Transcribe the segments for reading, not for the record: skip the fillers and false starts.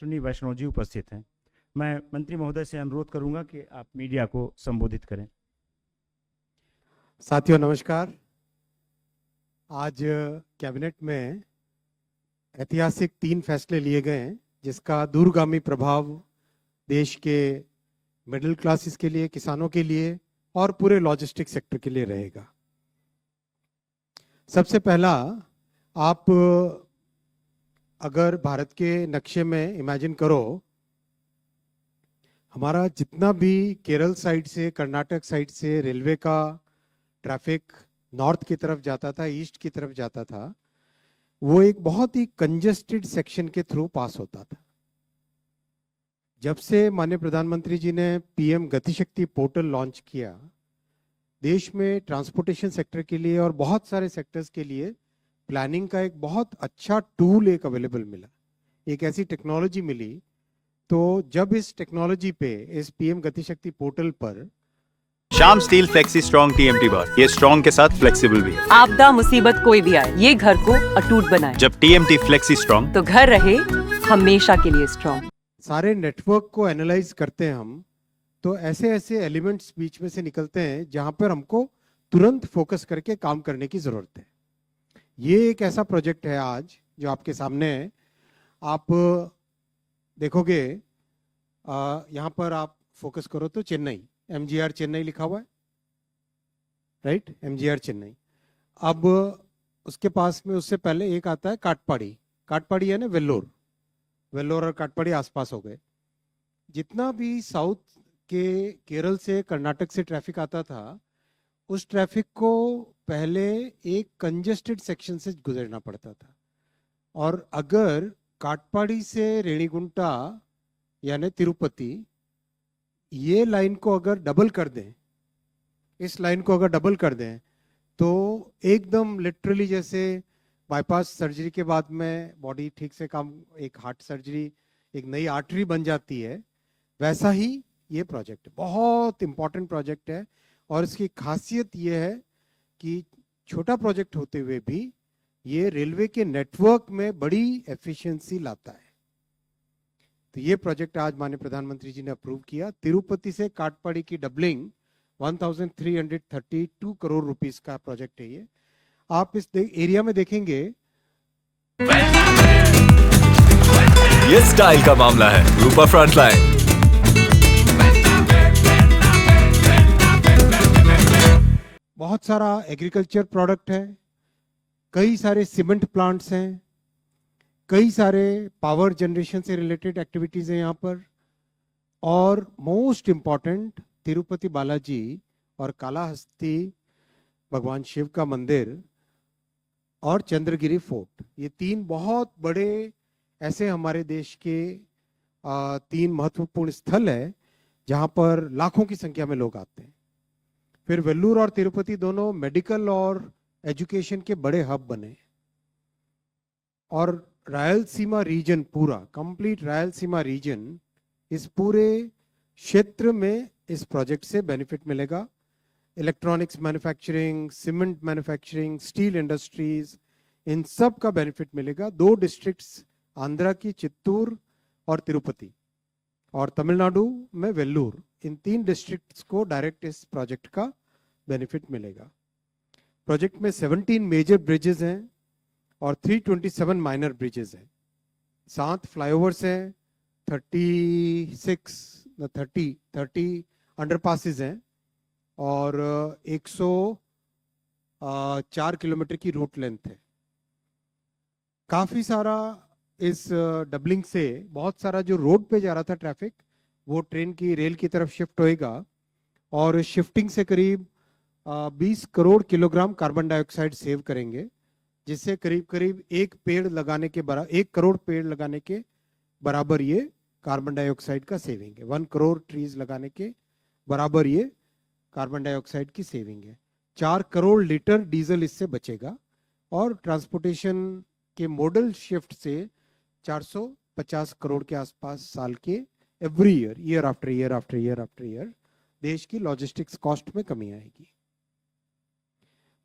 सुनी वैष्णव जी उपस्थित हैं। मैं मंत्री महोदय से अनुरोध करूंगा कि आप मीडिया को संबोधित करें। साथियों नमस्कार। आज कैबिनेट में ऐतिहासिक 3 फैसले लिए गए हैं जिसका दूरगामी प्रभाव देश के मिडिल क्लासेस के लिए, किसानों के लिए और पूरे लॉजिस्टिक सेक्टर के लिए रहेगा। सबसे पहला, आप अगर भारत के नक्शे में इमेजिन करो, हमारा जितना भी केरल साइड से, कर्नाटक साइड से रेलवे का ट्रैफिक नॉर्थ की तरफ जाता था, ईस्ट की तरफ जाता था, वो एक बहुत ही कंजेस्टेड सेक्शन के थ्रू पास होता था। जब से माननीय प्रधानमंत्री जी ने पीएम गतिशक्ति पोर्टल लॉन्च किया, देश में ट्रांसपोर्टेशन सेक्टर के लिए और बहुत सारे सेक्टर्स के लिए प्लानिंग का एक बहुत अच्छा टूल एक अवेलेबल मिला, एक ऐसी टेक्नोलॉजी मिली। तो जब इस टेक्नोलॉजी पे, इस पीएम गतिशक्ति पोर्टल पर Shyam steel flexi strong TMT बार, ये स्ट्रॉन्ग के साथ फ्लेक्सिबल भी है। आपदा मुसीबत कोई भी आए, ये घर को अटूट बनाए। जब टीएमटी फ्लेक्सी स्ट्रॉन्ग, तो घर रहे हमेशा के लिए स्ट्रॉन्ग। सारे नेटवर्क को एनालाइज करते हैं हम, तो ऐसे ऐसे एलिमेंट्स बीच में से निकलते हैं जहां पर हमको तुरंत फोकस करके काम करने की जरूरत है। ये एक ऐसा प्रोजेक्ट है आज जो आपके सामने है। आप देखोगे, यहाँ पर आप फोकस करो तो चेन्नई, एमजीआर चेन्नई लिखा हुआ है, राइट, एमजीआर चेन्नई। अब उसके पास में उससे पहले एक आता है काटपाड़ी। काटपाड़ी है ना वेल्लोर, वेल्लोर और काटपाड़ी आसपास हो गए। जितना भी साउथ के केरल से, कर्नाटक से ट्रैफिक आता था, उस ट्रैफिक को पहले एक कंजेस्टेड सेक्शन से गुजरना पड़ता था। और अगर काटपाड़ी से रेणीगुंटा यानी तिरुपति, ये लाइन को अगर डबल कर दें, इस लाइन को अगर डबल कर दें, तो एकदम लिटरली जैसे बाईपास सर्जरी के बाद में बॉडी ठीक से काम, एक हार्ट सर्जरी, एक नई आर्टरी बन जाती है, वैसा ही ये प्रोजेक्ट बहुत इंपॉर्टेंट प्रोजेक्ट है। और इसकी खासियत ये है कि छोटा प्रोजेक्ट होते हुए भी ये रेलवे के नेटवर्क में बड़ी एफिशिएंसी लाता है। तो ये प्रोजेक्ट आज माननीय प्रधानमंत्री जी ने अप्रूव किया। तिरुपति से काटपाड़ी की डबलिंग 1332 करोड़ रुपीस का प्रोजेक्ट है ये। आप इस एरिया में देखेंगे, ये स्टाइल का मामला है। रूपा फ्रंटलाइन। बहुत सारा एग्रीकल्चर प्रोडक्ट है, कई सारे सीमेंट प्लांट्स हैं, कई सारे पावर जनरेशन से रिलेटेड एक्टिविटीज हैं यहाँ पर। और मोस्ट इम्पॉर्टेंट, तिरुपति बालाजी और कालाहस्ती भगवान शिव का मंदिर और चंद्रगिरी फोर्ट, ये 3 बहुत बड़े ऐसे हमारे देश के 3 महत्वपूर्ण स्थल है जहाँ पर लाखों की संख्या में लोग आते हैं। फिर वेल्लूर और तिरुपति दोनों मेडिकल और एजुकेशन के बड़े हब बने। और रायलसीमा रीजन, पूरा कंप्लीट रायलसीमा रीजन, इस पूरे क्षेत्र में इस प्रोजेक्ट से बेनिफिट मिलेगा। Electronics manufacturing, cement manufacturing, steel industries, इन सब का बेनिफिट मिलेगा। 2 डिस्ट्रिक्ट्स, आंध्रा की चित्तूर और तिरुपति, और तमिलनाडु में वेल्लूर, इन 3 डिस्ट्रिक्ट्स को डायरेक्ट इस प्रोजेक्ट का बेनिफिट मिलेगा। प्रोजेक्ट में 17 मेजर ब्रिजेस हैं और 327 माइनर ब्रिजेस हैं। 7 फ्लाईओवर्स हैं, 30 अंडरपासेस हैं और 104 किलोमीटर की रूट लेंथ है। काफी सारा इस डबलिंग से बहुत सारा जो रोड पे जा रहा था ट्रैफिक, वो ट्रेन की, रेल की तरफ शिफ्ट होएगा। और शिफ्टिंग से करीब 20 crore kilogram carbon dioxide save करेंगे, जिससे करीब करीब 1 करोड़ पेड़ लगाने के बराबर ये कार्बन डाइऑक्साइड का सेविंग है। 1 करोड़ ट्रीज लगाने के बराबर ये कार्बन डाइऑक्साइड की सेविंग है। 4 करोड़ लीटर डीजल इससे बचेगा। और ट्रांसपोर्टेशन के मॉडल शिफ्ट से 450 करोड़ के आसपास साल के एवरी ईयर आफ्टर ईयर देश की लॉजिस्टिक्स कॉस्ट में कमी आएगी।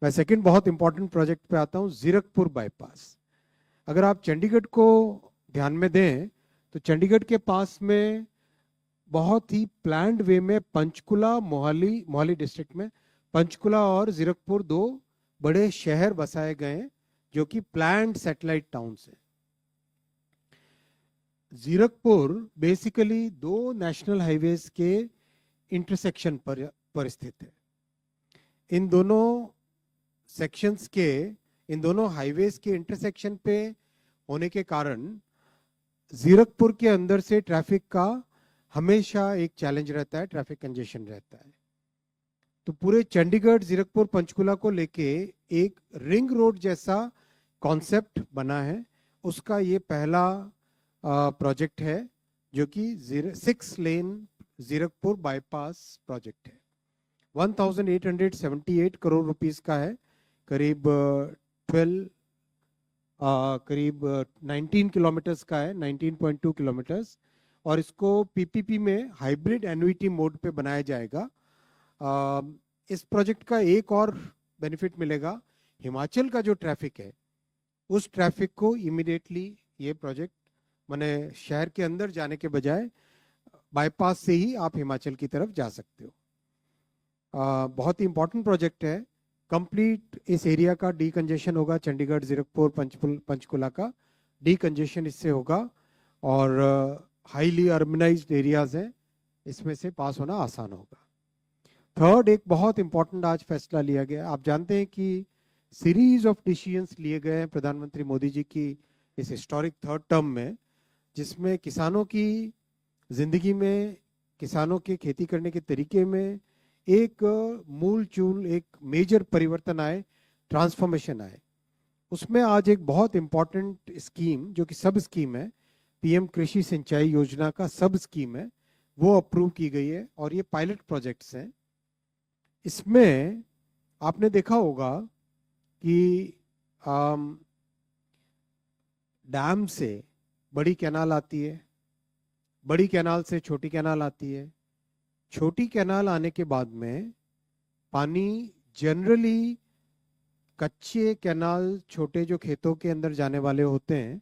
मैं सेकंड बहुत इंपॉर्टेंट प्रोजेक्ट पे आता हूँ, जीरकपुर बाईपास। अगर आप चंडीगढ़ को ध्यान में दें तो चंडीगढ़ के पास में बहुत ही प्लान्ड वे में पंचकुला, मोहाली डिस्ट्रिक्ट में पंचकुला और जीरकपुर दो बड़े शहर बसाए गए हैं जो कि प्लान्ड सैटेलाइट टाउन्स हैं। जीरकपुर बेसिकली दो नेशनल हाईवेज के इंटरसेक्शन पर स्थित है। इन दोनों हाईवेज के इंटरसेक्शन पे होने के कारण जीरकपुर के अंदर से ट्रैफिक का हमेशा एक चैलेंज रहता है, ट्रैफिक कंजेशन रहता है। तो पूरे चंडीगढ़, जीरकपुर, पंचकुला को लेके एक रिंग रोड जैसा कॉन्सेप्ट बना है। उसका ये पहला प्रोजेक्ट है जो कि 6 लेन जीरकपुर बाईपास प्रोजेक्ट है। 1878 करोड़ रुपीस का है, करीब 19 किलोमीटर्स का है, 19.2 किलोमीटर्स, और इसको पीपीपी में हाइब्रिड एन्युइटी मोड पे बनाया जाएगा। इस प्रोजेक्ट का एक और बेनिफिट मिलेगा, हिमाचल का जो ट्रैफिक है उस ट्रैफिक को इमीडिएटली ये प्रोजेक्ट माने शहर के अंदर जाने के बजाय बाईपास से ही आप हिमाचल की तरफ जा सकते हो। बहुत ही इंपॉर्टेंट प्रोजेक्ट है। कंप्लीट इस एरिया का डीकंजेशन होगा, चंडीगढ़, जीरकपुर, पंचकुला का डीकंजेशन इससे होगा, और हाईली अर्बनाइज्ड एरियाज हैं, इसमें से पास होना आसान होगा। थर्ड, एक बहुत इंपॉर्टेंट आज फैसला लिया गया। आप जानते हैं कि सीरीज ऑफ डिसीजंस लिए गए हैं प्रधानमंत्री मोदी जी की इस हिस्टोरिक थर्ड टर्म में, जिसमें किसानों की जिंदगी में, किसानों के खेती करने के तरीके में एक मूल चूल, एक मेजर परिवर्तन आए, ट्रांसफॉर्मेशन आए। उसमें आज एक बहुत इंपॉर्टेंट स्कीम जो कि सब स्कीम है, पीएम कृषि सिंचाई योजना का सब स्कीम है, वो अप्रूव की गई है और ये पायलट प्रोजेक्ट्स हैं। इसमें आपने देखा होगा कि डैम से बड़ी कैनाल आती है, बड़ी कैनाल से छोटी कैनाल आती है, छोटी कैनाल आने के बाद में पानी जनरली कच्चे कैनाल, छोटे जो खेतों के अंदर जाने वाले होते हैं,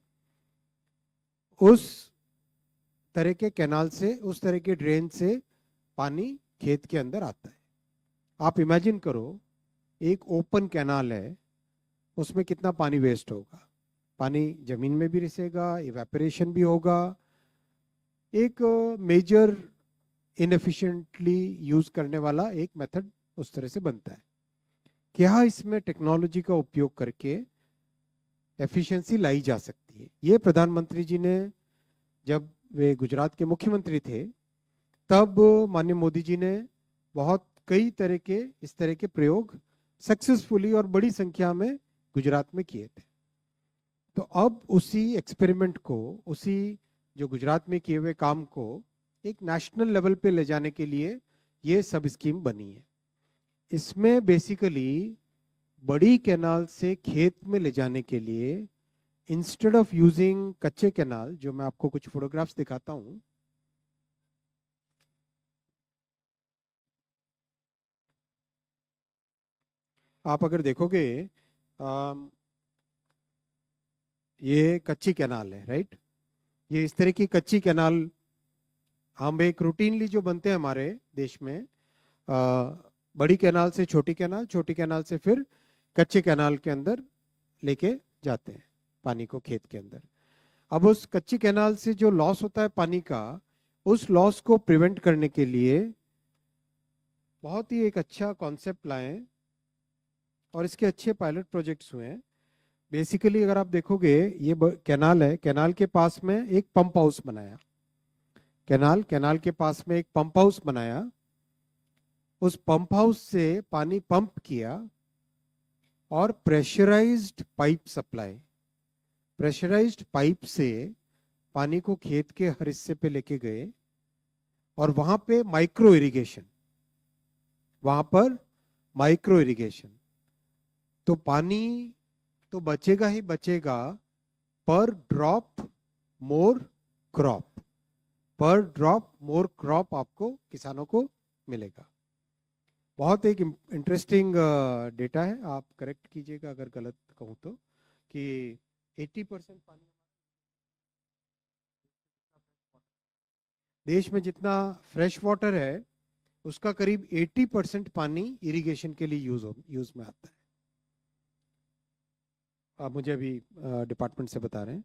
उस तरह के कैनाल से, उस तरह के ड्रेन से पानी खेत के अंदर आता है। आप इमेजिन करो, एक ओपन कैनाल है, उसमें कितना पानी वेस्ट होगा। पानी जमीन में भी रिसेगा, इवेपोरेशन भी होगा, एक मेजर इनएफिशिएंटली यूज करने वाला एक मेथड उस तरह से बनता है। क्या इसमें टेक्नोलॉजी का उपयोग करके एफिशिएंसी लाई जा सकती है? ये प्रधानमंत्री जी ने, जब वे गुजरात के मुख्यमंत्री थे, तब माननीय मोदी जी ने कई तरह के इस तरह के प्रयोग सक्सेसफुली और बड़ी संख्या में गुजरात में किए थे। तो अब उसी एक्सपेरिमेंट को, उसी जो गुजरात में किए हुए काम को एक नेशनल लेवल पे ले जाने के लिए ये सब स्कीम बनी है। इसमें बेसिकली बड़ी कैनाल से खेत में ले जाने के लिए, इंस्टेड ऑफ यूजिंग कच्चे कैनाल, जो मैं आपको कुछ फोटोग्राफ्स दिखाता हूं, आप अगर देखोगे ये कच्ची कैनाल है, राइट? ये इस तरह की कच्ची कैनाल हम एक रूटीनली जो बनते हैं हमारे देश में, बड़ी कैनाल से छोटी कैनाल, छोटी कैनाल से फिर कच्चे कैनाल के अंदर लेके जाते हैं पानी को खेत के अंदर। अब उस कच्ची कैनाल से जो लॉस होता है पानी का, उस लॉस को प्रिवेंट करने के लिए बहुत ही एक अच्छा कॉन्सेप्ट लाए और इसके अच्छे पायलट प्रोजेक्ट्स हुए हैं। बेसिकली अगर आप देखोगे, ये कैनाल है, कैनाल के पास में एक पंप हाउस बनाया, कैनाल के पास में एक पंप हाउस बनाया, उस पंप हाउस से पानी पंप किया और pressurised pipe supply, pressurised pipe से पानी को खेत के हर हिस्से पे लेके गए और वहां पे माइक्रो इरिगेशन, वहां पर माइक्रो इरिगेशन, तो पानी तो बचेगा ही बचेगा, पर ड्रॉप मोर क्रॉप, पर ड्रॉप मोर क्रॉप आपको, किसानों को मिलेगा। बहुत एक इंटरेस्टिंग डेटा है, आप करेक्ट कीजिएगा अगर गलत कहूँ तो, कि 80% पानी देश में जितना फ्रेश वाटर है उसका करीब 80% पानी इरिगेशन के लिए यूज में आता है। आप मुझे अभी डिपार्टमेंट से बता रहे हैं।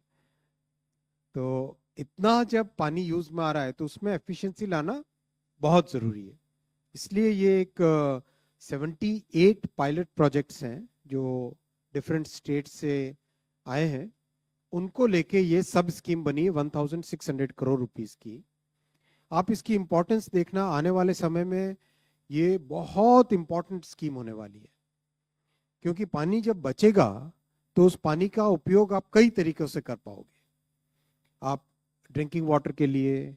तो इतना जब पानी यूज में आ रहा है तो उसमें एफिशिएंसी लाना बहुत ज़रूरी है। इसलिए ये एक 78 पायलट प्रोजेक्ट्स हैं जो डिफरेंट स्टेट से आए हैं, उनको लेके ये सब स्कीम बनी है 1600 करोड़ रुपीस की। आप इसकी इम्पोर्टेंस देखना, आने वाले समय में ये बहुत इम्पोर्टेंट स्कीम होने वाली है, क्योंकि पानी जब बचेगा तो उस पानी का उपयोग आप कई तरीकों से कर पाओगे। आप ड्रिंकिंग वाटर के लिए,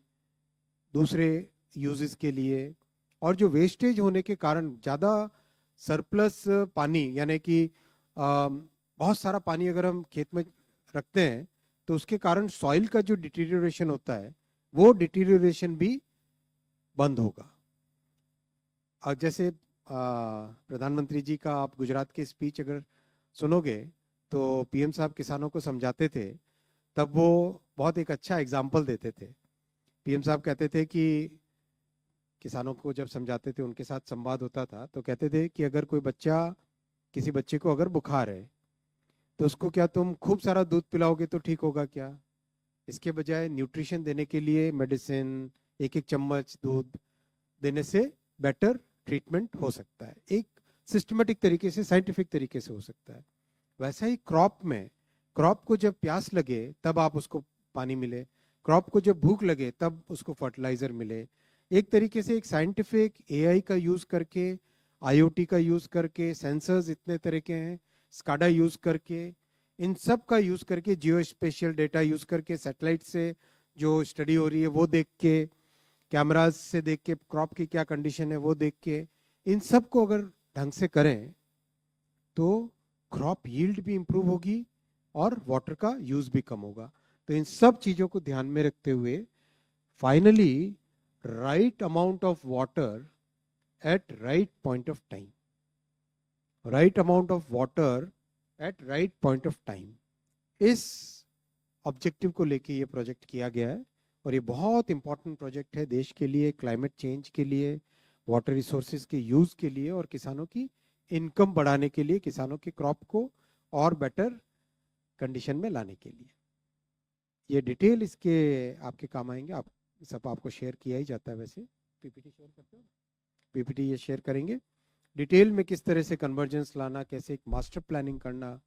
दूसरे यूजेस के लिए, और जो वेस्टेज होने के कारण ज़्यादा सरप्लस पानी, यानी कि बहुत सारा पानी अगर हम खेत में रखते हैं तो उसके कारण सॉइल का जो डिटीरियोरेशन होता है वो डिटीरियोरेशन भी बंद होगा। और जैसे प्रधानमंत्री जी का आप गुजरात के स्पीच अगर सुनोगे तो पीएम साहब किसानों को समझाते थे, तब वो बहुत एक अच्छा एग्जाम्पल देते थे। पीएम साहब कहते थे कि किसानों को जब समझाते थे, उनके साथ संवाद होता था, तो कहते थे कि अगर कोई बच्चा, किसी बच्चे को अगर बुखार है तो उसको क्या तुम खूब सारा दूध पिलाओगे तो ठीक होगा क्या? इसके बजाय न्यूट्रिशन देने के लिए मेडिसिन, एक एक चम्मच दूध देने से बेटर ट्रीटमेंट हो सकता है। एक सिस्टमेटिक तरीके से, साइंटिफिक तरीके से हो सकता है। वैसा ही क्रॉप में, क्रॉप को जब प्यास लगे तब आप उसको पानी मिले, क्रॉप को जब भूख लगे तब उसको फर्टिलाइजर मिले। एक तरीके से एक साइंटिफिक एआई का यूज करके, आईओटी का यूज करके, सेंसर्स इतने तरह के हैं, स्काडा यूज करके, इन सब का यूज करके, जियो स्पेशियल डेटा यूज करके, सैटेलाइट से जो स्टडी हो रही है वो देख के, कैमराज से देख के क्रॉप की क्या कंडीशन है वो देख के, इन सब को अगर ढंग से करें तो क्रॉप यील्ड भी इंप्रूव होगी और वाटर का यूज भी कम होगा। तो इन सब चीजों को ध्यान में रखते हुए finally right amount of water at right point of time, right amount of water at right point of time, इस ऑब्जेक्टिव को लेके ये प्रोजेक्ट किया गया है। और ये बहुत इंपॉर्टेंट प्रोजेक्ट है देश के लिए, क्लाइमेट चेंज के लिए, वाटर रिसोर्सेज के यूज के लिए, और किसानों की इनकम बढ़ाने के लिए, किसानों के क्रॉप को और बेटर कंडीशन में लाने के लिए। ये डिटेल इसके आपके काम आएंगे। आप सब आपको शेयर किया ही जाता है। वैसे पीपीटी शेयर करते हो, पीपीटी ये शेयर करेंगे डिटेल में, किस तरह से कन्वर्जेंस लाना, कैसे एक मास्टर प्लानिंग करना,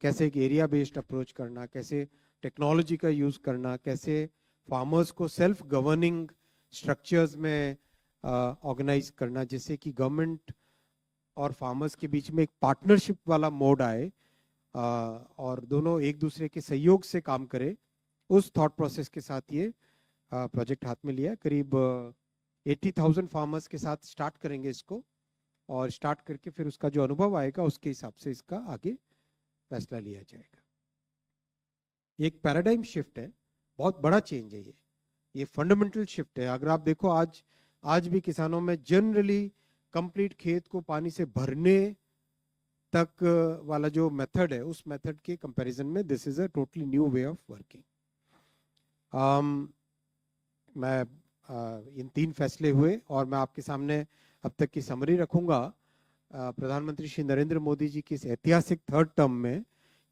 कैसे एक एरिया बेस्ड अप्रोच करना, कैसे टेक्नोलॉजी का यूज करना, कैसे फार्मर्स को सेल्फ गवर्निंग स्ट्रक्चर्स में ऑर्गेनाइज करना, जिससे कि गवर्नमेंट और फार्मर्स के बीच में एक पार्टनरशिप वाला मोड आए और दोनों एक दूसरे के सहयोग से काम करे। उस थॉट प्रोसेस के साथ ये प्रोजेक्ट हाथ में लिया है। करीब 80,000 फार्मर्स के साथ स्टार्ट करेंगे इसको, और स्टार्ट करके फिर उसका जो अनुभव आएगा उसके हिसाब से इसका आगे फैसला लिया जाएगा। एक पैराडाइम शिफ्ट है, बहुत बड़ा चेंज है ये फंडामेंटल शिफ्ट है। अगर आप देखो आज भी किसानों में जनरली कंप्लीट खेत को पानी से भरने तक वाला जो मेथड है, उस मेथड के कंपैरिजन में this is a totally new way of working. मैं इन 3 फैसले हुए और मैं आपके सामने अब तक की समरी रखूंगा। प्रधानमंत्री श्री नरेंद्र मोदी जी की इस ऐतिहासिक 3rd टर्म में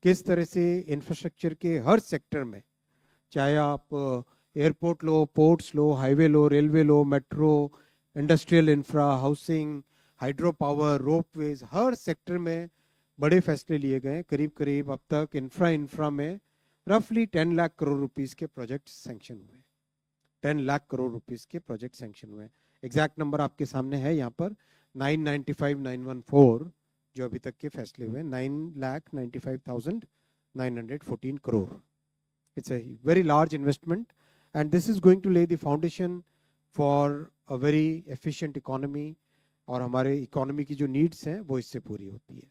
किस तरह से इंफ्रास्ट्रक्चर के हर सेक्टर में, चाहे आप एयरपोर्ट लो, पोर्ट्स लो, हाईवे लो, रेलवे लो, metro, industrial infra, housing, hydro power, ropeways, हर सेक्टर में बड़े फैसले लिए गए। करीब करीब अब तक इंफ्रा में रफली 10 लाख करोड़ रुपीस के प्रोजेक्ट सैंक्शन हुए। 10 लाख करोड़ रुपीस के प्रोजेक्ट सैंक्शन हुए। एग्जैक्ट नंबर आपके सामने है यहाँ पर, 995,914 जो अभी तक के फैसले हुए, 9,95,914 crore. It's a very large investment and this is going to lay the foundation for a very efficient economy, और हमारे इकोनॉमी की जो नीड्स हैं वो इससे पूरी होती है।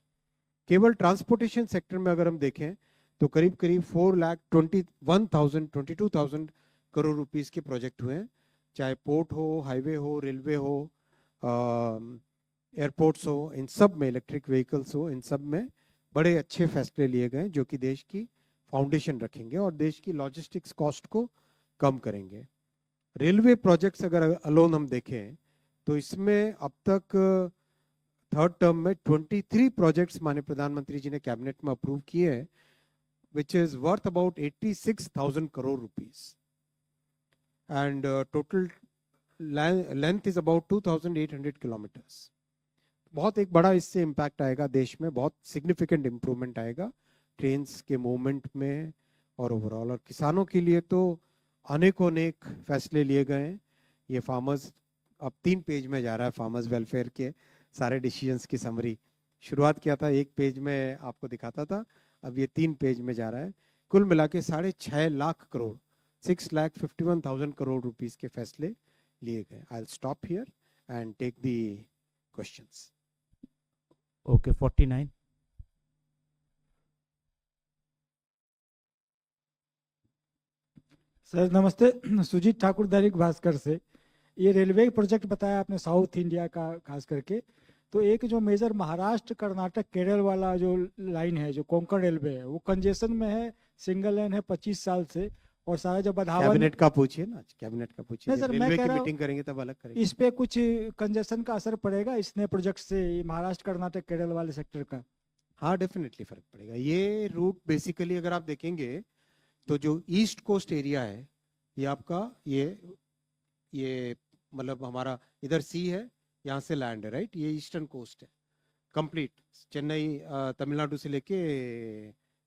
केवल ट्रांसपोर्टेशन सेक्टर में अगर हम देखें तो करीब करीब 4,22,000 करोड़ रुपीस के प्रोजेक्ट हुए हैं, चाहे पोर्ट हो, हाईवे हो, रेलवे हो, एयरपोर्ट्स हो, इन सब में, इलेक्ट्रिक व्हीकल्स हो, इन सब में बड़े अच्छे फैसले लिए गए जो कि देश की फाउंडेशन रखेंगे और देश की लॉजिस्टिक्स कॉस्ट को कम करेंगे। रेलवे प्रोजेक्ट्स अगर अलोन हम देखें तो इसमें अब तक थर्ड टर्म में 23 प्रोजेक्ट्स माननीय प्रधानमंत्री जी ने कैबिनेट में अप्रूव किए हैं, which is worth about 86,000 crore rupees, and total length is about 2,800 kilometers. बहुत एक बड़ा इससे इम्पैक्ट आएगा देश में, बहुत सिग्निफिकेंट इम्प्रूवमेंट आएगा ट्रेन्स के मूवमेंट में और ओवरऑल। और किसानों के लिए तो अनेक फैसले लिए गए हैं। ये फार्मर्स, अब 3 पेज में जा रहा है फार्मर्स वेलफेयर के सारे डिसीजंस की समरी। शुरुआत किया था 1 पेज में आपको दिखाता था, अब ये 3 पेज में जा रहा है। कुल मिला के 6.5 लाख करोड़ 6,51,000 करोड़ रुपीस के फैसले लिए गए। I will stop here and take the questions. Okay, 49। Sir नमस्ते, सुजीत ठाकुर दैनिक भास्कर से। ये रेलवे प्रोजेक्ट बताया आपने साउथ इंडिया का खास करके, तो एक जो मेजर महाराष्ट्र कर्नाटक केरल वाला जो लाइन है, जो कोंकण रेलवे है, वो कंजेशन में है, सिंगल लाइन है 25 साल से, और सारा जो बधावन। कैबिनेट का पूछिए ना, कैबिनेट का पूछिए। नहीं सर, मैं रेलवे कह की रहा हूँ मीटिंग करेंगे तब अलग करेंगे। इस पे कुछ कंजेशन का असर पड़ेगा इस नए प्रोजेक्ट से महाराष्ट्र कर्नाटक केरल वाले सेक्टर का? हाँ, डेफिनेटली फर्क पड़ेगा। ये रूट बेसिकली अगर आप देखेंगे तो जो ईस्ट कोस्ट एरिया है, ये आपका ये मतलब हमारा इधर सी है, यहाँ से लैंड है, राइट। ये ईस्टर्न कोस्ट है कंप्लीट, चेन्नई तमिलनाडु से लेके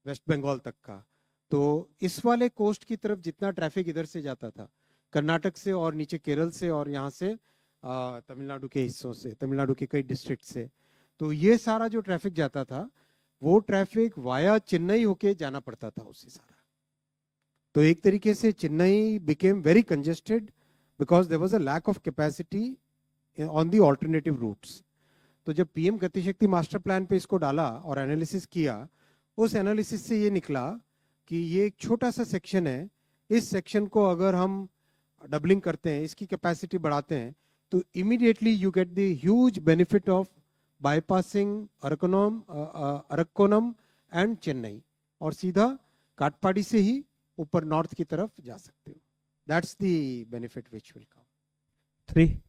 वेस्ट बंगाल तक का। तो इस वाले कोस्ट की तरफ जितना ट्रैफिक इधर से जाता था कर्नाटक से और नीचे केरल से और यहाँ से तमिलनाडु के हिस्सों से, तमिलनाडु के कई डिस्ट्रिक्ट से, तो ये सारा जो ट्रैफिक जाता था वो ट्रैफिक वाया चेन्नई होके जाना पड़ता था उससे सारा। तो एक तरीके से Chennai became very congested because there was a lack of capacity on the alternative routes. तो जब पीएम गतिशक्ति मास्टर प्लान पे इसको डाला और एनालिसिस किया, उस एनालिसिस से ये निकला कि ये एक छोटा सा सेक्शन है, इस सेक्शन को अगर हम डबलिंग करते हैं, इसकी कैपेसिटी बढ़ाते हैं, तो immediately you get the huge benefit of bypassing Arakkonam and Chennai, और सीधा काटपाड़ी से ही ऊपर नॉर्थ की तरफ जा सकते हो। That's the benefit which will come. 3।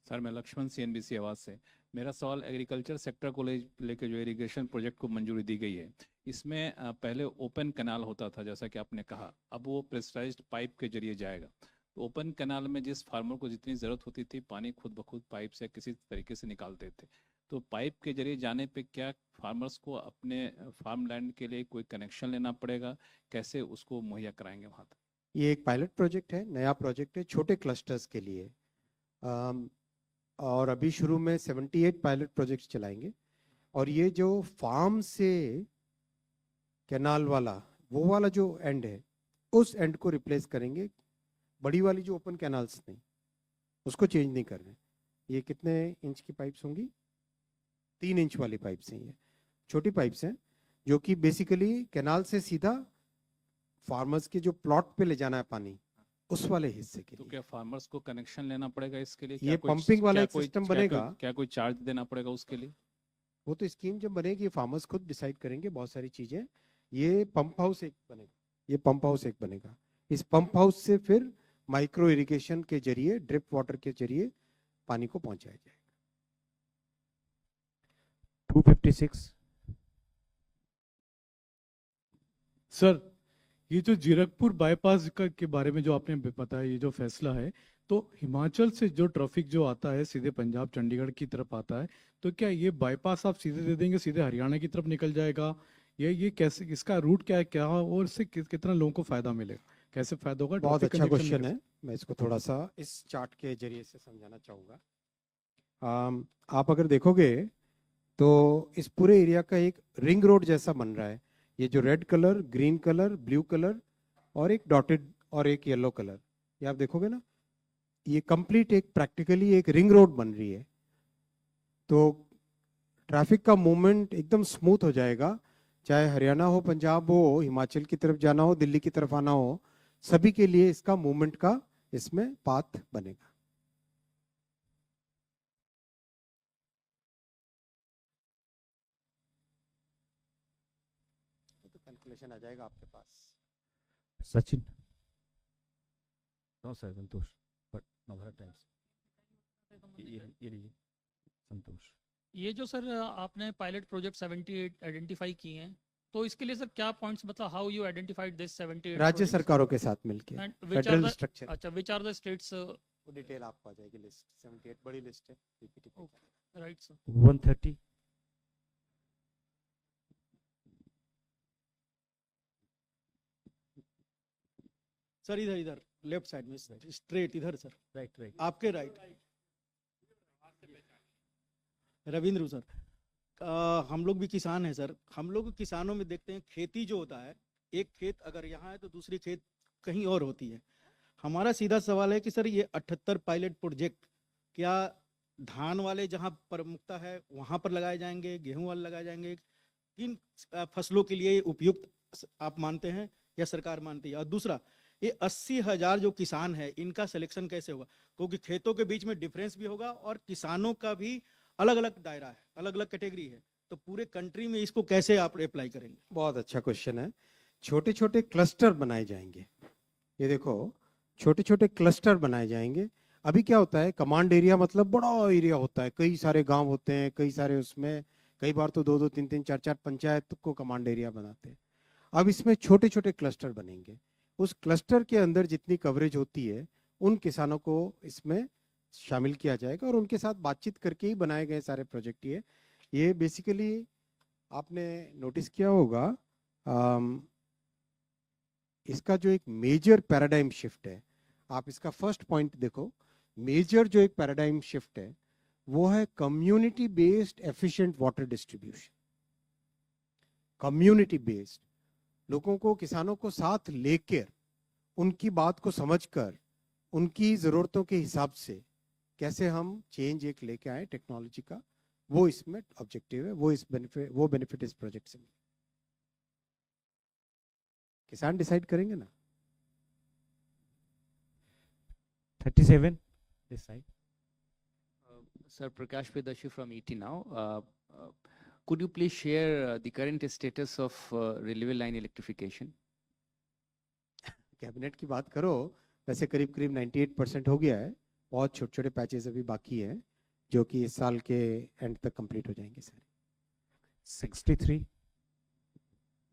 Sir मैं लक्ष्मण सीएनबीसी आवाज से। मेरा सवाल एग्रीकल्चर सेक्टर को लेकर जो इरिगेशन प्रोजेक्ट को मंजूरी दी गई है, इसमें पहले ओपन कैनाल होता था जैसा कि आपने कहा, अब वो प्रेशराइज्ड पाइप के जरिए जाएगा। तो ओपन कैनाल में जिस फार्मर को जितनी ज़रूरत होती थी, पानी खुद ब खुद पाइप से किसी तरीके से निकालते थे। तो पाइप के जरिए जाने पे क्या फार्मर्स को अपने फार्म लैंड के लिए कोई कनेक्शन लेना पड़ेगा? कैसे उसको मुहैया कराएंगे वहाँ तक? ये एक पायलट प्रोजेक्ट है, नया प्रोजेक्ट है छोटे क्लस्टर्स के लिए, और अभी शुरू में 78 पायलट प्रोजेक्ट्स चलाएंगे। और ये जो फार्म से कैनाल वाला, वो वाला जो एंड है, उस एंड को रिप्लेस करेंगे। बड़ी वाली जो ओपन कैनाल्स नहीं, उसको चेंज नहीं कर रहे। ये कितने इंच की पाइप्स होंगी? 3 इंच वाली पाइप्स हैं। ये छोटी पाइप्स हैं जो कि बेसिकली कैनाल से सीधा फार्मर्स के जो प्लॉट पे ले जाना है पानी, उस वाले हिस्से के तो लिए। क्या फार्मर्स को कनेक्शन लेना पड़ेगा इसके लिए? ये पंपिंग वाला एक सिस्टम बनेगा। क्या कोई चार्ज देना पड़ेगा उसके लिए? वो तो स्कीम जब बनेगी फार्मर्स खुद डिसाइड करेंगे बहुत सारी चीजें। ये पंप हाउस एक बनेगा, ये पंप हाउस एक बनेगा। इस पंप हाउस से फिर माइक्रो इरिगेशन के जरिए, ड्रिप वाटर के जरिए पानी को पहुंचाया जाएगा। 256। सर ये जो जीरकपुर बाईपास के बारे में जो आपने बताया, ये जो फैसला है, तो हिमाचल से जो ट्रैफिक जो आता है सीधे पंजाब चंडीगढ़ की तरफ आता है, तो क्या ये बाईपास आप सीधे दे देंगे, सीधे हरियाणा की तरफ निकल जाएगा? ये कैसे, इसका रूट क्या है, क्या, और इससे कितना लोगों को फायदा मिलेगा, कैसे फायदा होगा? बहुत ट्रैफिक अच्छा congestion क्वेश्चन में है, मैं इसको थोड़ा सा इस चार्ट के जरिए से समझाना चाहूँगा। आप अगर देखोगे तो इस पूरे एरिया का एक रिंग रोड जैसा बन रहा है। ये जो red colour, green colour, blue colour और एक डॉटेड और एक येलो कलर, ये आप देखोगे ना, ये कंप्लीट एक प्रैक्टिकली एक रिंग रोड बन रही है। तो ट्रैफिक का मूवमेंट एकदम स्मूथ हो जाएगा, चाहे हरियाणा हो, पंजाब हो, हिमाचल की तरफ जाना हो, दिल्ली की तरफ आना हो, सभी के लिए इसका मूवमेंट का इसमें पाथ बनेगा। तो कैलकुलेशन आ जाएगा आपके पास। Sachin. No sir Santosh, but Navbharat times, ये लीजिए संतोष। ये जो सर आपने पायलट प्रोजेक्ट 78 आइडेंटिफाई किए हैं, तो इसके लिए सर क्या पॉइंट्स, मतलब हाउ यू आइडेंटिफाइड दिस 78 राज्य सरकारों के साथ मिलके and which are federal the, structure, अच्छा व्हिच आर द स्टेट्स, वो डिटेल आपको आ जाएगी, लिस्ट 78 बड़ी लिस्ट है पीपीटी पे। Right sir? 130, सर इधर इधर लेफ्ट साइड में स्ट्रेट इधर सर, राइट राइट। आपके राइट। रविंद्र सर, हम लोग भी किसान हैं सर। हम लोग किसानों में देखते हैं खेती जो होता है, एक खेत अगर यहाँ है तो दूसरी खेत कहीं और होती है। हमारा सीधा सवाल है कि सर ये 78 पायलट प्रोजेक्ट क्या धान वाले जहाँ प्रमुखता है वहाँ पर लगाए जाएंगे, गेहूं वाले लगाए जाएंगे, किन फसलों के लिए उपयुक्त आप मानते हैं या सरकार मानती है? और दूसरा, ये 80,000 जो किसान है इनका सिलेक्शन कैसे होगा? क्योंकि खेतों के बीच में डिफरेंस भी होगा और किसानों का भी अलग अलग दायरा है, अलग अलग कैटेगरी है, तो पूरे कंट्री में इसको कैसे आप अप्लाई करेंगे? बहुत अच्छा क्वेश्चन है। छोटे छोटे क्लस्टर बनाए जाएंगे, ये देखो छोटे छोटे क्लस्टर बनाए जाएंगे। अभी क्या होता है, कमांड एरिया मतलब बड़ा एरिया होता है, कई सारे गांव होते हैं, कई सारे उसमें कई बार तो 2-2, 3-3, 4-4 पंचायत को कमांड एरिया बनाते हैं। अब इसमें छोटे छोटे क्लस्टर बनेंगे, उस क्लस्टर के अंदर जितनी कवरेज होती है उन किसानों को इसमें शामिल किया जाएगा और उनके साथ बातचीत करके ही बनाए गए सारे प्रोजेक्ट। ये बेसिकली आपने नोटिस किया होगा, इसका जो एक मेजर पैराडाइम शिफ्ट है, आप इसका फर्स्ट पॉइंट देखो, मेजर जो एक पैराडाइम शिफ्ट है वो है community based efficient water distribution. Community based, लोगों को, किसानों को साथ लेकर, उनकी बात को समझकर, उनकी जरूरतों के हिसाब से कैसे हम चेंज एक लेके आए टेक्नोलॉजी का, वो इसमें ऑब्जेक्टिव है, वो बेनिफिट इस प्रोजेक्ट से मिले। किसान डिसाइड करेंगे ना। 37 this side. Sir, Prakash Vedashi from ET now. Could you please share the current status of railway line electrification? Cabinet की बात करो, वैसे करीब करीब 98% हो गया है, बहुत छोटे छोटे पैचेस अभी बाकी है जो कि इस साल के एंड तक कंप्लीट हो जाएंगे सारे। 63,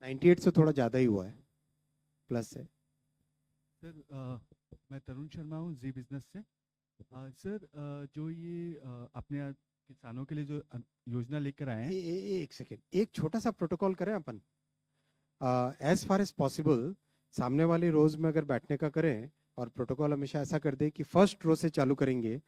98 से थोड़ा ज़्यादा ही हुआ है, प्लस है। सर मैं तरुण शर्मा हूँ जी बिजनेस से। सर जो ये अपने किसानों के लिए जो योजना लेकर आए हैं, एक सेकेंड, एक छोटा सा प्रोटोकॉल करें अपन, एज फार एज पॉसिबल सामने वाली रोज में अगर बैठने का करें, और प्रोटोकॉल हमेशा ऐसा कर दे कि फर्स्ट रो से चालू करेंगे,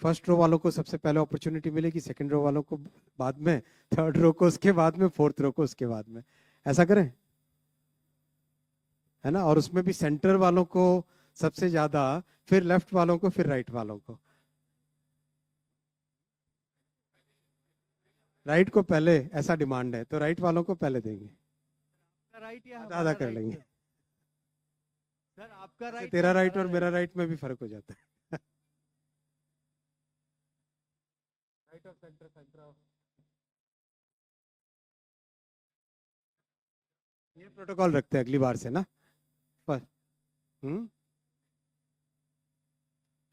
फर्स्ट रो वालों को सबसे पहले अपॉर्चुनिटी मिलेगी, सेकंड रो वालों को बाद में, थर्ड रो को उसके बाद में, फोर्थ रो को उसके बाद में, ऐसा करें, है ना? और उसमें भी सेंटर वालों को सबसे ज्यादा, फिर लेफ्ट वालों को, फिर राइट वालों को। राइट को पहले, ऐसा डिमांड है तो राइट वालों को पहले देंगे, राइट या आधा कर लेंगे। सर आपका राइट, तेरा राइट और मेरा राइट में भी फर्क हो जाता है। Right of centre, centre of, ये प्रोटोकॉल रखते हैं अगली बार से ना। पर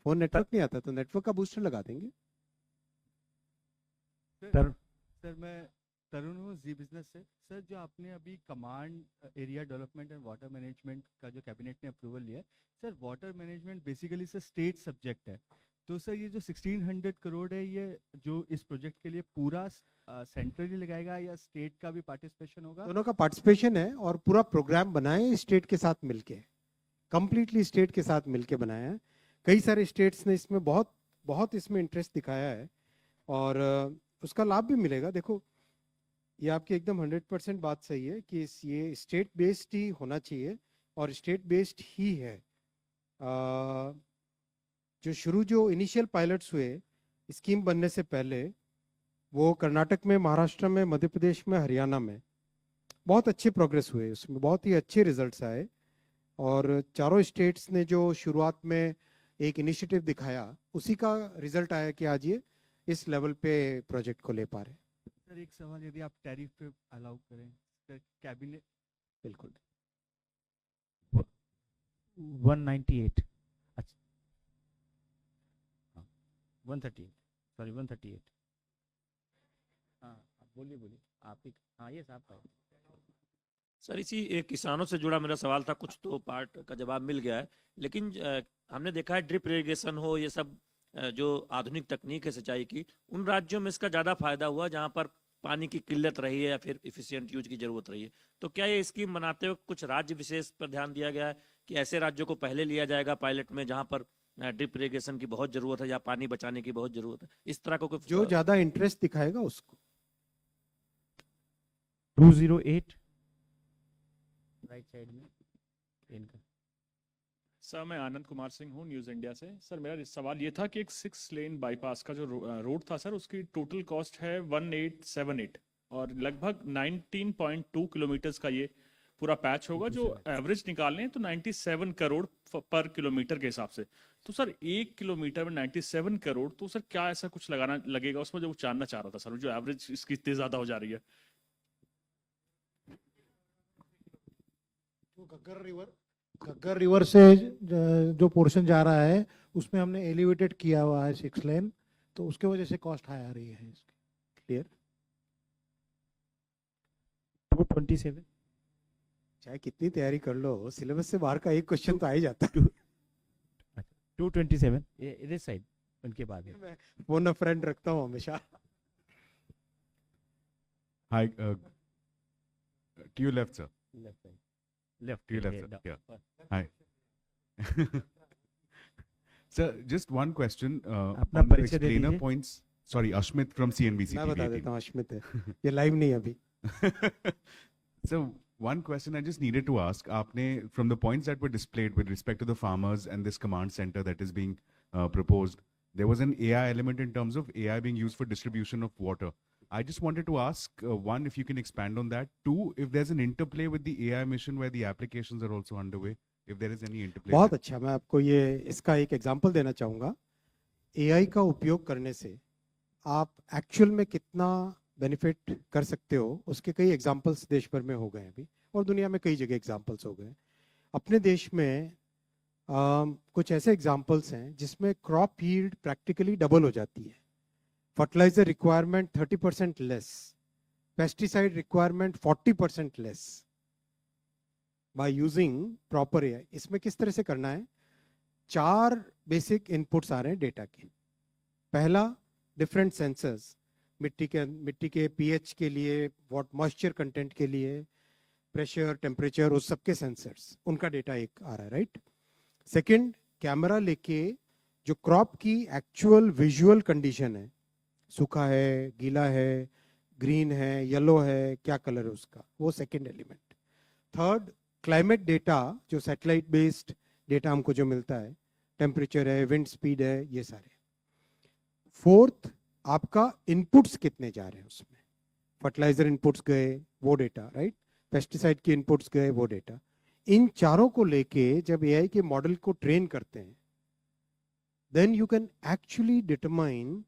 फोन नेटवर्क नहीं आता तो नेटवर्क का बूस्टर लगा देंगे। सर मैं तरुण हूँ जी बिजनेस से। सर जो आपने अभी command area development and water management का जो कैबिनेट ने अप्रूवल लिया है, sir water management basically sir state subject है, तो सर ये जो 1600 करोड़ है, ये जो इस प्रोजेक्ट के लिए पूरा सेंट्रली लगाएगा या स्टेट का भी पार्टिसिपेशन होगा? दोनों का पार्टिसिपेशन है और पूरा प्रोग्राम बनाए स्टेट के साथ मिलके, कंप्लीटली स्टेट के साथ मिलके बनाया है। कई सारे स्टेट्स ने इसमें बहुत इसमें इंटरेस्ट दिखाया है और उसका लाभ भी मिलेगा। देखो ये आपकी एकदम 100% बात सही है कि ये स्टेट बेस्ड ही होना चाहिए और स्टेट बेस्ड ही है। जो इनिशियल पायलट्स हुए स्कीम बनने से पहले, वो कर्नाटक में, महाराष्ट्र में, मध्य प्रदेश में, हरियाणा में बहुत अच्छे प्रोग्रेस हुए, उसमें बहुत ही अच्छे रिजल्ट्स आए और चारों स्टेट्स ने जो शुरुआत में एक इनिशिएटिव दिखाया, उसी का रिजल्ट आया कि आज ये इस लेवल पे प्रोजेक्ट को ले पा रहे। सर एक सवाल, यदि आप टैरिफ पे अलाउ करें सर कैबिनेट? बिल्कुल। 198, 138, सॉरी 138। हाँ बोलिए आप ही। हाँ ये साहब का। सर इसी किसानों से जुड़ा मेरा सवाल था, कुछ तो पार्ट का जवाब मिल गया है, लेकिन हमने देखा है ड्रिप इरिगेशन हो, ये सब जो आधुनिक तकनीक है सिंचाई की, उन राज्यों में इसका ज़्यादा फायदा हुआ जहाँ पर पानी की किल्लत रही है या फिर इफिशिएंट यूज की जरूरत रही है। तो क्या ये स्कीम बनाते वक्त कुछ राज्य विशेष पर ध्यान दिया गया है कि ऐसे राज्यों को पहले लिया जाएगा पायलट में जहाँ पर ड्रिप इरिगेशन की बहुत जरूरत है या पानी बचाने की बहुत जरूरत है, इस तरह को जो ज्यादा इंटरेस्ट दिखाएगा उसको। 208 राइट साइड में इनका। सर मैं आनंद कुमार सिंह हूँ न्यूज़ इंडिया से। सर मेरा सवाल ये था कि एक 6 लेन बाईपास का जो रोड था सर, उसकी टोटल कॉस्ट है 1878 और लगभग 19.2 किलोमीटर्स का ये पूरा पैच होगा। जो एवरेज निकालें तो 97 करोड़ पर किलोमीटर के हिसाब से। तो सर 1 किलोमीटर में 97 करोड़, तो सर क्या ऐसा कुछ लगाना लगेगा उसमें, जो जानना चाह रहा था सर, जो एवरेज इसकी इतनी ज़्यादा हो जा रही है। घग्गर रिवर से जो पोर्शन जा रहा है उसमें हमने एलिवेटेड किया हुआ है 6 लेन, तो उसके वजह से कॉस्ट हाई आ रही है इसकी। क्लियर। 227 चाहे कितनी तैयारी कर लो, सिलेबस से बाहर का एक क्वेश्चन तो आ ही जाता है। 227 ये इधर साइड उनके बाद है। मैं फोन अ फ्रेंड रखता हूँ हमेशा। Hi, to your left, sir. Left side, left To your left, sir. Yeah. Hi. Sir, just one question अपना on the परिचय दे explainer दीजिए। points. Sorry, Ashmit from CNBC मैं TV बता 18. देता हूँ, अश्मित है, ये लाइव नहीं है अभी। So one question I just needed to ask, आपने from the points that were displayed with respect to the farmers and this command center that is being proposed, there was an AI element in terms of AI being used for distribution of water. I just wanted to ask, one, if you can expand on that. Two, if there's an interplay with the AI mission where the applications are also underway, if there is any interplay. बहुत अच्छा, मैं आपको ये इसका एक example देना चाहूँगा। AI का उपयोग करने से आप एक्चुअल में कितना बेनिफिट कर सकते हो, उसके कई एग्जांपल्स देश भर में हो गए अभी, और दुनिया में कई जगह एग्जांपल्स हो गए। अपने देश में कुछ ऐसे एग्जांपल्स हैं जिसमें क्रॉप यील्ड प्रैक्टिकली डबल हो जाती है, fertiliser requirement 30% less, pesticide requirement 40% less by using proper AI. इसमें किस तरह से करना है, 4 बेसिक इनपुट्स आ रहे हैं डेटा के। पहला, डिफरेंट सेंसर्स, मिट्टी के पीएच के लिए, वाट मॉइस्चर कंटेंट के लिए, प्रेशर, टेम्परेचर, उस सबके सेंसर्स, उनका डेटा एक आ रहा है, राइट। सेकंड, कैमरा लेके जो क्रॉप की एक्चुअल विजुअल कंडीशन है, सूखा है, गीला है, ग्रीन है, येलो है, क्या कलर है उसका, वो second element. Third, climate data, जो सैटेलाइट बेस्ड डेटा हमको जो मिलता है, टेम्परेचर है, विंड स्पीड है, ये सारे। फोर्थ, आपका इनपुट्स कितने जा रहे हैं उसमें, फर्टिलाइजर इनपुट्स गए वो डेटा, राइट, पेस्टिसाइड के इनपुट्स गए वो डेटा। इन चारों को लेके जब एआई के मॉडल को ट्रेन करते हैं, then you can actually determine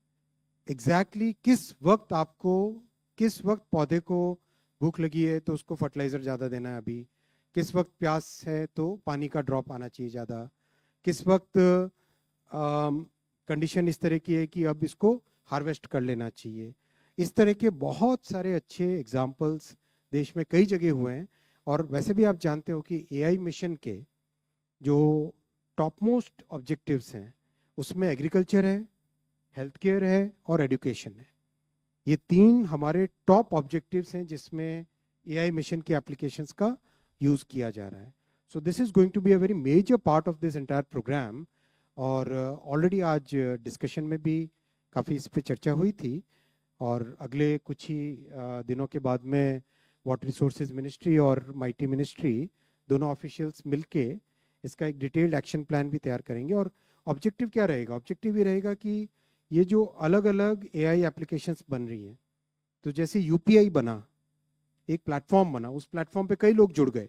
exactly किस वक्त आपको, किस वक्त पौधे को भूख लगी है तो उसको फर्टिलाइजर ज़्यादा देना है अभी, किस वक्त प्यास है तो पानी का ड्रॉप आना चाहिए ज़्यादा, किस वक्त कंडीशन इस तरह की है कि अब इसको हार्वेस्ट कर लेना चाहिए। इस तरह के बहुत सारे अच्छे एग्जाम्पल्स देश में कई जगह हुए हैं। और वैसे भी आप जानते हो कि एआई मिशन के जो टॉप मोस्ट ऑब्जेक्टिव्स हैं उसमें एग्रीकल्चर है, हेल्थ केयर है और एजुकेशन है। ये 3 हमारे टॉप ऑब्जेक्टिव्स हैं जिसमें एआई मिशन के एप्लीकेशंस का यूज़ किया जा रहा है। So this is going to be a very major part of this entire programme. और ऑलरेडी आज डिस्कशन में भी काफ़ी इस पर चर्चा हुई थी, और अगले कुछ ही दिनों के बाद में वाटर रिसोर्सेज मिनिस्ट्री और माइटी मिनिस्ट्री दोनों ऑफिशियल्स मिलके इसका एक डिटेल्ड एक्शन प्लान भी तैयार करेंगे। और ऑब्जेक्टिव क्या रहेगा, ऑब्जेक्टिव ये रहेगा कि ये जो अलग अलग एआई एप्लीकेशंस बन रही हैं, तो जैसे यूपीआई बना, एक प्लेटफॉर्म बना, उस प्लेटफॉर्म पे कई लोग जुड़ गए,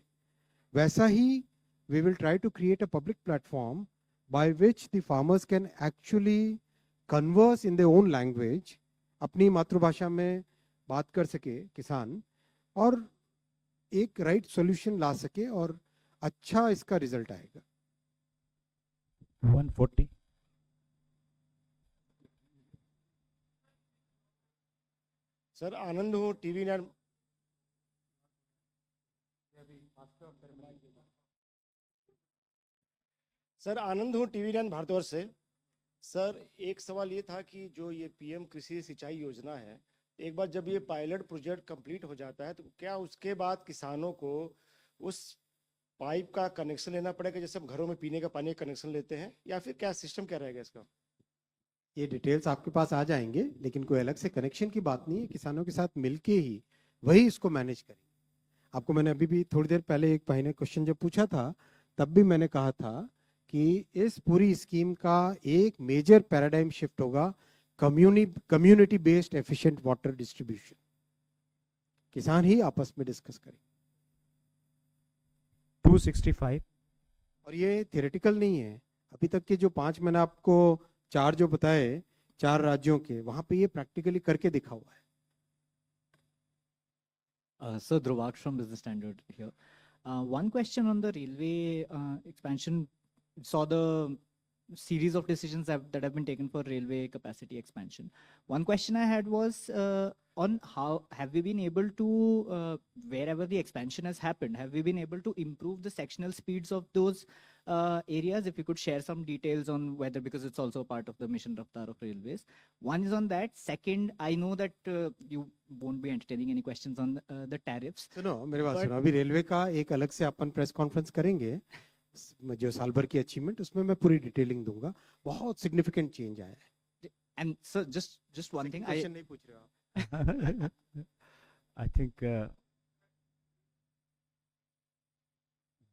वैसा ही we will try to create a public platform by which the farmers can actually converse in their own language, अपनी मातृभाषा में बात कर सके किसान, और एक राइट सॉल्यूशन ला सके और अच्छा इसका रिजल्ट आएगा। 140 सर आनंद हूँ टीवी 9 सर आनंद हूँ टीवी 9 भारतवर्ष से। सर एक सवाल ये था कि जो ये पीएम कृषि सिंचाई योजना है, एक बार जब ये पायलट प्रोजेक्ट कंप्लीट हो जाता है तो क्या उसके बाद किसानों को उस पाइप का कनेक्शन लेना पड़ेगा जैसे हम घरों में पीने का पानी का कनेक्शन लेते हैं, या फिर क्या सिस्टम क्या रहेगा इसका? ये डिटेल्स आपके पास आ जाएंगे, लेकिन कोई अलग से कनेक्शन की बात नहीं है, किसानों के साथ मिलके ही वही इसको मैनेज करेंगे। आपको मैंने अभी भी थोड़ी देर पहले एक भाई ने क्वेश्चन जब पूछा था तब भी मैंने कहा था कि इस पूरी स्कीम का एक मेजर पैराडाइम शिफ्ट होगा community based efficient water distribution. किसान ही आपस में डिस्कस करें। 265 और ये थियोरेटिकल नहीं है, अभी तक के जो 5 मैंने आपको 4 जो बताए 4 राज्यों के, वहां पे ये प्रैक्टिकली करके दिखा हुआ है। Sir, Dhruvak from Business Standard here. One question on the railway expansion. Saw the series of decisions that have been taken for railway capacity expansion. One question I had was on how have we been able to, wherever the expansion has happened, have we been able to improve the sectional speeds of those areas? If you could share some details on whether, because it's also a part of the mission Raftar of railways. One is on that. Second, I know that you won't be entertaining any questions on the tariffs. सुनो मेरे बात सुनो, अभी railway का एक अलग से अपन press conference करेंगे जो साल भर की अचीवमेंट, उसमें मैं पूरी डिटेलिंग दूंगा। बहुत सिग्निफिकेंट चेंज आया है। And sir, just one thing. Question नहीं पूछ रहे हो आप। I think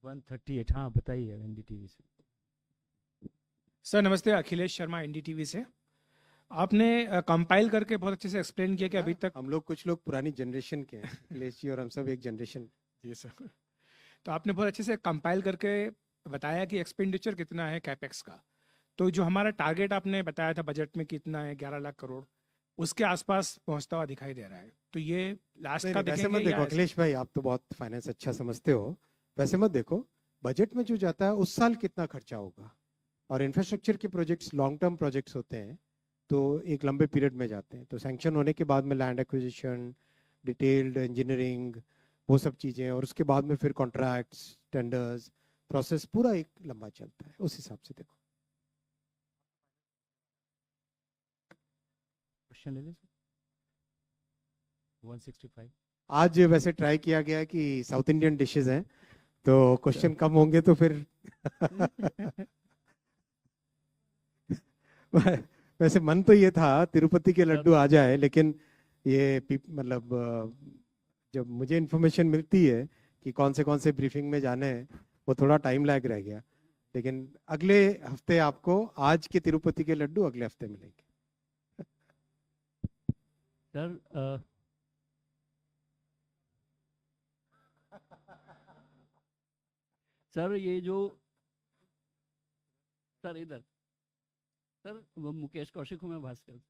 138। हाँ बताइए एनडीटीवी से। सर नमस्ते, अखिलेश शर्मा एनडीटीवी से। आपने कंपाइल करके बहुत अच्छे से एक्सप्लेन किया कि अभी तक हम लोग कुछ लोग पुरानी जनरेशन के हैं, अखिलेश जी और हम सब एक जनरेशन। जी सर। तो आपने बहुत अच्छे से कंपाइल करके बताया कि एक्सपेंडिचर कितना है कैपेक्स का। तो जो हमारा टारगेट आपने बताया था बजट में कितना है 11 लाख करोड़, उसके आसपास पहुंचता हुआ दिखाई दे रहा है। तो ये लास्ट का वैसे मत देखो अखिलेश भाई, आप तो बहुत फाइनेंस अच्छा समझते हो, वैसे मत देखो। बजट में जो जाता है उस साल कितना खर्चा होगा, और इंफ्रास्ट्रक्चर के प्रोजेक्ट्स लॉन्ग टर्म प्रोजेक्ट्स होते हैं तो एक लंबे पीरियड में जाते हैं। तो सैंक्शन होने के बाद में लैंड एक्विजिशन, डिटेल्ड इंजीनियरिंग, वो सब चीज़ें, और उसके बाद में फिर कॉन्ट्रैक्ट्स, टेंडर्स, प्रोसेस पूरा एक लंबा चलता है। उस हिसाब से देखो। क्वेश्चन ले ले सर। 165। आज वैसे ट्राई किया गया कि साउथ इंडियन डिशेज हैं तो क्वेश्चन कम होंगे, तो फिर वैसे मन तो ये था तिरुपति के लड्डू आ जाए, लेकिन ये मतलब जब मुझे इन्फॉर्मेशन मिलती है कि कौन से ब्रीफिंग में जाने हैं, वो थोड़ा टाइम लैग रह गया। लेकिन अगले हफ्ते आपको आज के तिरुपति के लड्डू अगले हफ्ते मिलेंगे। सर सर ये जो सर इधर सर वो मुकेश कौशिक हूँ मैं भास्कर।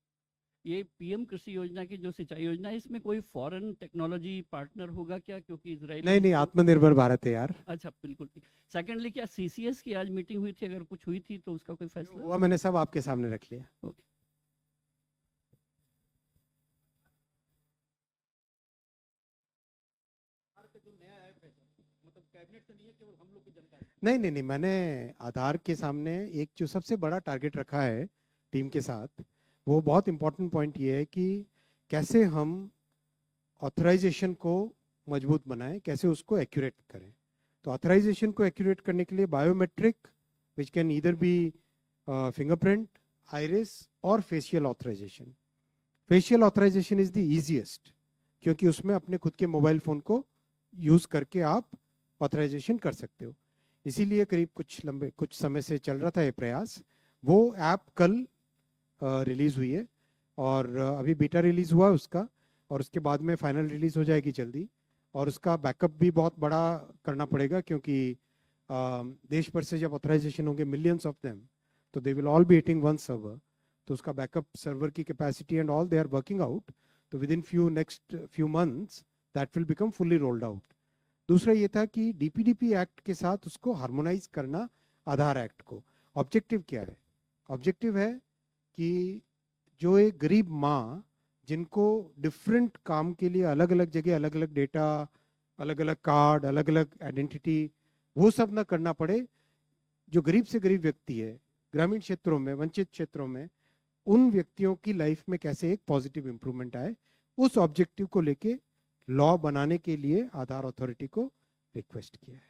ये पीएम कृषि योजना की जो सिंचाई योजना है, इसमें कोई फॉरेन टेक्नोलॉजी पार्टनर होगा क्या? क्योंकि इजराइल नहीं, आत्मनिर्भर भारत है यार। अच्छा बिल्कुल। सेकेंडली, क्या सीसीएस की आज मीटिंग हुई थी? अगर कुछ हुई थी तो उसका कोई फैसला वो मैंने सब आपके सामने रख लिया। ओके। नहीं, मैंने आधार के सामने एक जो सबसे बड़ा टारगेट रखा है टीम के साथ, वो बहुत इंपॉर्टेंट पॉइंट ये है कि कैसे हम ऑथराइजेशन को मजबूत बनाएं, कैसे उसको एक्यूरेट करें। तो ऑथराइजेशन को एक्यूरेट करने के लिए biometric, which can either be fingerprint, iris और facial authorisation. Facial authorisation is the easiest, क्योंकि उसमें अपने खुद के मोबाइल फ़ोन को यूज़ करके आप ऑथराइजेशन कर सकते हो। इसीलिए करीब कुछ समय से चल रहा था ये प्रयास। वो ऐप कल रिलीज़ हुई है और अभी बीटा रिलीज़ हुआ उसका, और उसके बाद में फाइनल रिलीज़ हो जाएगी जल्दी। और उसका बैकअप भी बहुत बड़ा करना पड़ेगा, क्योंकि देश भर से जब ऑथराइजेशन होंगे मिलियंस ऑफ देम, तो they will all be hitting one server. तो उसका बैकअप सर्वर की capacity and all they are working out. तो within next few months that will become fully rolled out. दूसरा ये था कि डीपीडीपी एक्ट के साथ उसको हार्मोनाइज करना, आधार एक्ट को। ऑब्जेक्टिव क्या है? ऑब्जेक्टिव है कि जो एक गरीब माँ जिनको डिफरेंट काम के लिए अलग अलग जगह अलग अलग डेटा, अलग अलग कार्ड, अलग अलग आइडेंटिटी, वो सब ना करना पड़े। जो गरीब से गरीब व्यक्ति है ग्रामीण क्षेत्रों में, वंचित क्षेत्रों में, उन व्यक्तियों की लाइफ में कैसे एक पॉजिटिव इंप्रूवमेंट आए, उस ऑब्जेक्टिव को लेके लॉ बनाने के लिए आधार अथॉरिटी को रिक्वेस्ट किया है।